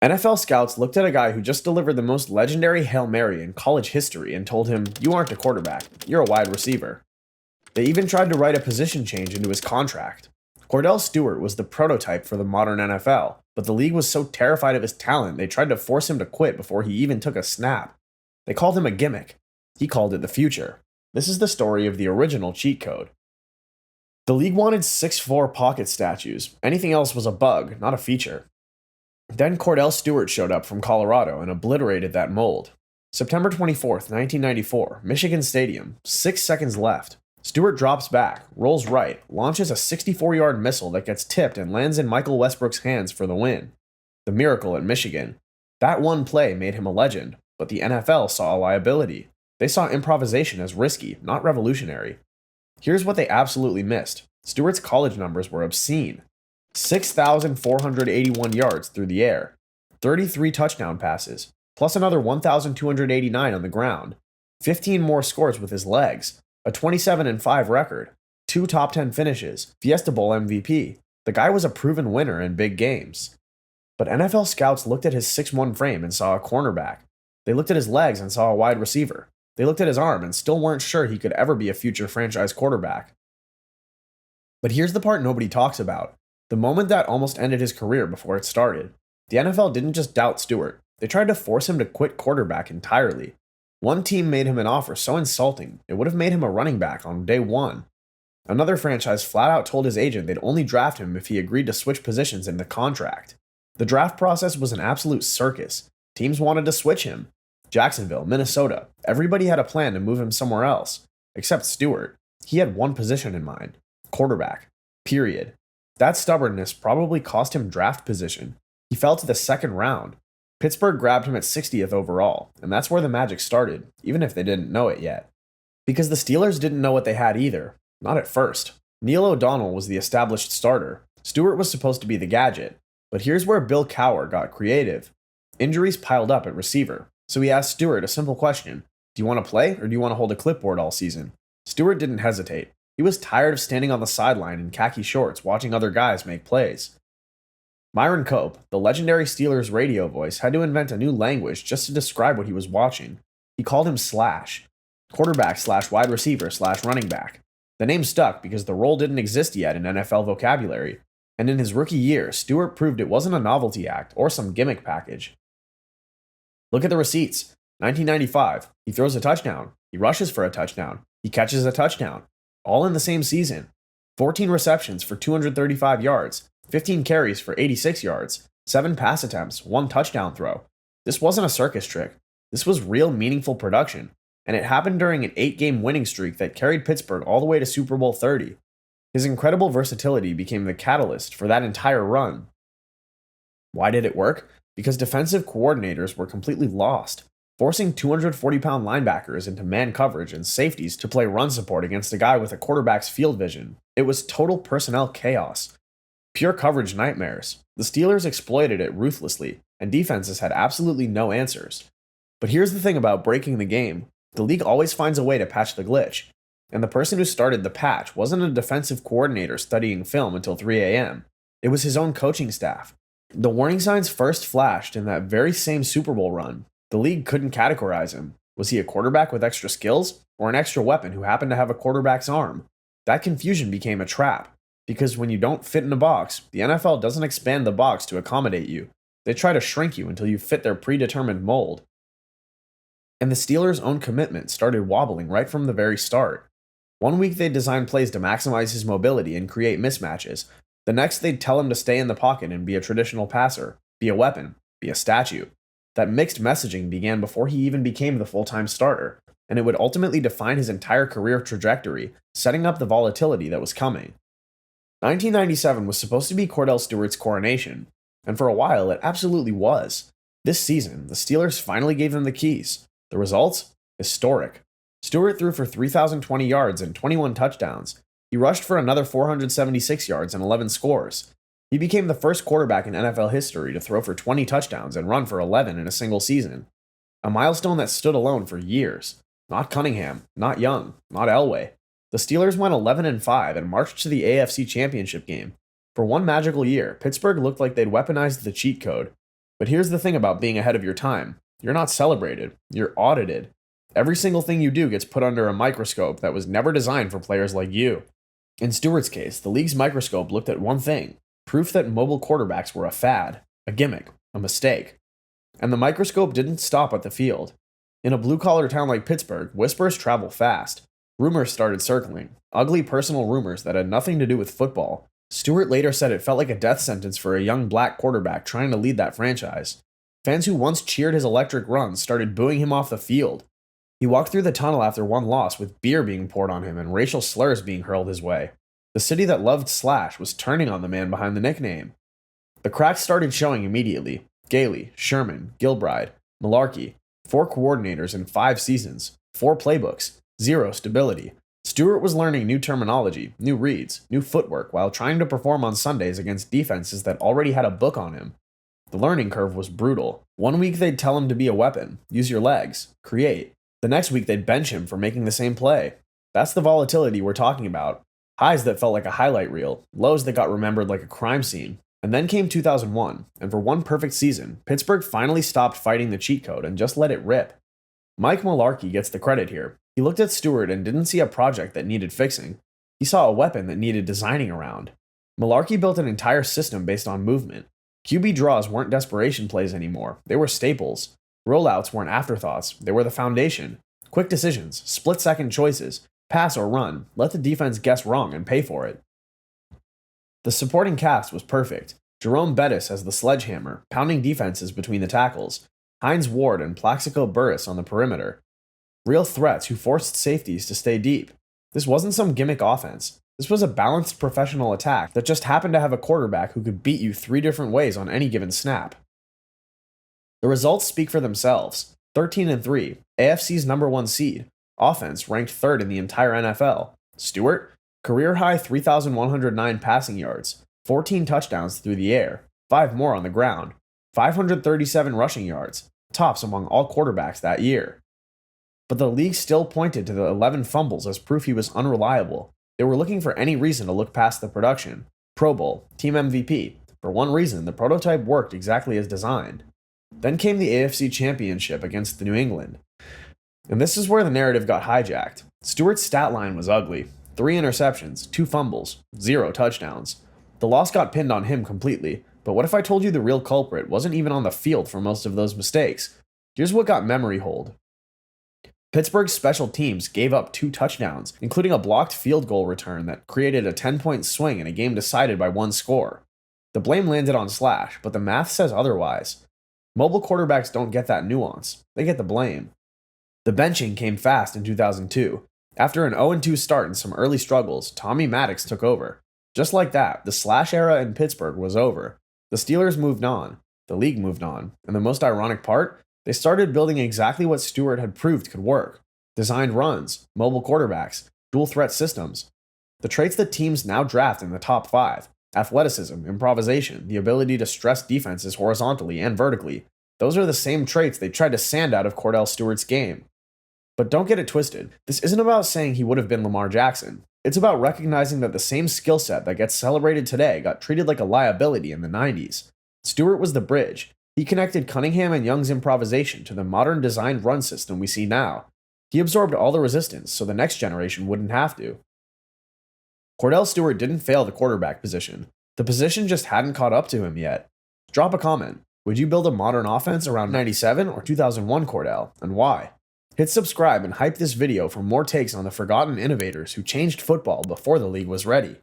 NFL scouts looked at a guy who just delivered the most legendary Hail Mary in college history and told him, "You aren't a quarterback, you're a wide receiver." They even tried to write a position change into his contract. Kordell Stewart was the prototype for the modern NFL, but the league was so terrified of his talent they tried to force him to quit before he even took a snap. They called him a gimmick. He called it the future. This is the story of the original cheat code. The league wanted 6'4" pocket statues. Anything else was a bug, not a feature. Then Kordell Stewart showed up from Colorado and obliterated that mold. September 24th, 1994, Michigan Stadium, 6 seconds left. Stewart drops back, rolls right, launches a 64-yard missile that gets tipped and lands in Michael Westbrook's hands for the win. The miracle at Michigan. That one play made him a legend, but the NFL saw a liability. They saw improvisation as risky, not revolutionary. Here's what they absolutely missed. Stewart's college numbers were obscene. 6,481 yards through the air, 33 touchdown passes, plus another 1,289 on the ground, 15 more scores with his legs, a 27-5 record, 2 top 10 finishes, Fiesta Bowl MVP. The guy was a proven winner in big games. But NFL scouts looked at his 6'1" frame and saw a cornerback. They looked at his legs and saw a wide receiver. They looked at his arm and still weren't sure he could ever be a future franchise quarterback. But here's the part nobody talks about. The moment that almost ended his career before it started. The NFL didn't just doubt Stewart. They tried to force him to quit quarterback entirely. One team made him an offer so insulting, it would have made him a running back on day one. Another franchise flat out told his agent they'd only draft him if he agreed to switch positions in the contract. The draft process was an absolute circus. Teams wanted to switch him. Jacksonville, Minnesota, everybody had a plan to move him somewhere else. Except Stewart. He had one position in mind. Quarterback. Period. That stubbornness probably cost him draft position. He fell to the second round. Pittsburgh grabbed him at 60th overall, and that's where the magic started, even if they didn't know it yet. Because the Steelers didn't know what they had either. Not at first. Neil O'Donnell was the established starter. Stewart was supposed to be the gadget. But here's where Bill Cowher got creative. Injuries piled up at receiver, so he asked Stewart a simple question. Do you want to play, or do you want to hold a clipboard all season? Stewart didn't hesitate. He was tired of standing on the sideline in khaki shorts watching other guys make plays. Myron Cope, the legendary Steelers radio voice, had to invent a new language just to describe what he was watching. He called him Slash. Quarterback / wide receiver / running back. The name stuck because the role didn't exist yet in NFL vocabulary, and in his rookie year, Stewart proved it wasn't a novelty act or some gimmick package. Look at the receipts. 1995, he throws a touchdown. He rushes for a touchdown. He catches a touchdown. All in the same season. 14 receptions for 235 yards, 15 carries for 86 yards, 7 pass attempts, 1 touchdown throw. This wasn't a circus trick. This was real meaningful production, and it happened during an 8-game winning streak that carried Pittsburgh all the way to Super Bowl 30. His incredible versatility became the catalyst for that entire run. Why did it work? Because defensive coordinators were completely lost, forcing 240-pound linebackers into man coverage and safeties to play run support against a guy with a quarterback's field vision. It was total personnel chaos. Pure coverage nightmares. The Steelers exploited it ruthlessly, and defenses had absolutely no answers. But here's the thing about breaking the game. The league always finds a way to patch the glitch. And the person who started the patch wasn't a defensive coordinator studying film until 3 a.m. It was his own coaching staff. The warning signs first flashed in that very same Super Bowl run. The league couldn't categorize him. Was he a quarterback with extra skills, or an extra weapon who happened to have a quarterback's arm? That confusion became a trap, because when you don't fit in a box, the NFL doesn't expand the box to accommodate you. They try to shrink you until you fit their predetermined mold. And the Steelers' own commitment started wobbling right from the very start. One week they'd design plays to maximize his mobility and create mismatches. The next they'd tell him to stay in the pocket and be a traditional passer, be a weapon, be a statue. That mixed messaging began before he even became the full-time starter, and it would ultimately define his entire career trajectory, setting up the volatility that was coming. 1997 was supposed to be Kordell Stewart's coronation, and for a while it absolutely was. This season, the Steelers finally gave him the keys. The results? Historic. Stewart threw for 3,020 yards and 21 touchdowns. He rushed for another 476 yards and 11 scores. He became the first quarterback in NFL history to throw for 20 touchdowns and run for 11 in a single season. A milestone that stood alone for years. Not Cunningham, not Young, not Elway. The Steelers went 11-5 and marched to the AFC Championship game. For one magical year, Pittsburgh looked like they'd weaponized the cheat code. But here's the thing about being ahead of your time. You're not celebrated, you're audited. Every single thing you do gets put under a microscope that was never designed for players like you. In Stewart's case, the league's microscope looked at one thing: proof that mobile quarterbacks were a fad, a gimmick, a mistake. And the microscope didn't stop at the field. In a blue-collar town like Pittsburgh, whispers travel fast. Rumors started circling, ugly personal rumors that had nothing to do with football. Stewart later said it felt like a death sentence for a young black quarterback trying to lead that franchise. Fans who once cheered his electric runs started booing him off the field. He walked through the tunnel after one loss with beer being poured on him and racial slurs being hurled his way. The city that loved Slash was turning on the man behind the nickname. The cracks started showing immediately. Gailey, Sherman, Gilbride, Malarkey, 4 coordinators in 5 seasons, 4 playbooks, 0 stability. Stewart was learning new terminology, new reads, new footwork while trying to perform on Sundays against defenses that already had a book on him. The learning curve was brutal. One week they'd tell him to be a weapon, use your legs, create. The next week they'd bench him for making the same play. That's the volatility we're talking about. Highs that felt like a highlight reel, lows that got remembered like a crime scene. And then came 2001, and for one perfect season, Pittsburgh finally stopped fighting the cheat code and just let it rip. Mike Malarkey gets the credit here. He looked at Stewart and didn't see a project that needed fixing. He saw a weapon that needed designing around. Malarkey built an entire system based on movement. QB draws weren't desperation plays anymore, they were staples. Rollouts weren't afterthoughts, they were the foundation. Quick decisions, split-second choices, pass or run, let the defense guess wrong and pay for it. The supporting cast was perfect. Jerome Bettis as the sledgehammer, pounding defenses between the tackles. Hines Ward and Plaxico Burress on the perimeter. Real threats who forced safeties to stay deep. This wasn't some gimmick offense. This was a balanced professional attack that just happened to have a quarterback who could beat you 3 different ways on any given snap. The results speak for themselves. 13-3, AFC's number 1 seed. Offense ranked 3rd in the entire NFL. Stewart, career-high 3,109 passing yards, 14 touchdowns through the air, 5 more on the ground, 537 rushing yards, tops among all quarterbacks that year. But the league still pointed to the 11 fumbles as proof he was unreliable. They were looking for any reason to look past the production. Pro Bowl, team MVP. For one reason, the prototype worked exactly as designed. Then came the AFC Championship against the New England. And this is where the narrative got hijacked. Stewart's stat line was ugly. 3 interceptions, 2 fumbles, 0 touchdowns. The loss got pinned on him completely, but what if I told you the real culprit wasn't even on the field for most of those mistakes? Here's what got memory hold. Pittsburgh's special teams gave up 2 touchdowns, including a blocked field goal return that created a 10-point swing in a game decided by 1 score. The blame landed on Slash, but the math says otherwise. Mobile quarterbacks don't get that nuance. They get the blame. The benching came fast in 2002. After an 0-2 start and some early struggles, Tommy Maddox took over. Just like that, the Slash era in Pittsburgh was over. The Steelers moved on. The league moved on. And the most ironic part? They started building exactly what Stewart had proved could work. Designed runs, mobile quarterbacks, dual threat systems. The traits that teams now draft in the top 5. Athleticism, improvisation, the ability to stress defenses horizontally and vertically. Those are the same traits they tried to sand out of Kordell Stewart's game. But don't get it twisted. This isn't about saying he would have been Lamar Jackson. It's about recognizing that the same skill set that gets celebrated today got treated like a liability in the 90s. Stewart was the bridge. He connected Cunningham and Young's improvisation to the modern designed run system we see now. He absorbed all the resistance so the next generation wouldn't have to. Kordell Stewart didn't fail the quarterback position. The position just hadn't caught up to him yet. Drop a comment. Would you build a modern offense around 97 or 2001 Kordell, and why? Hit subscribe and hype this video for more takes on the forgotten innovators who changed football before the league was ready.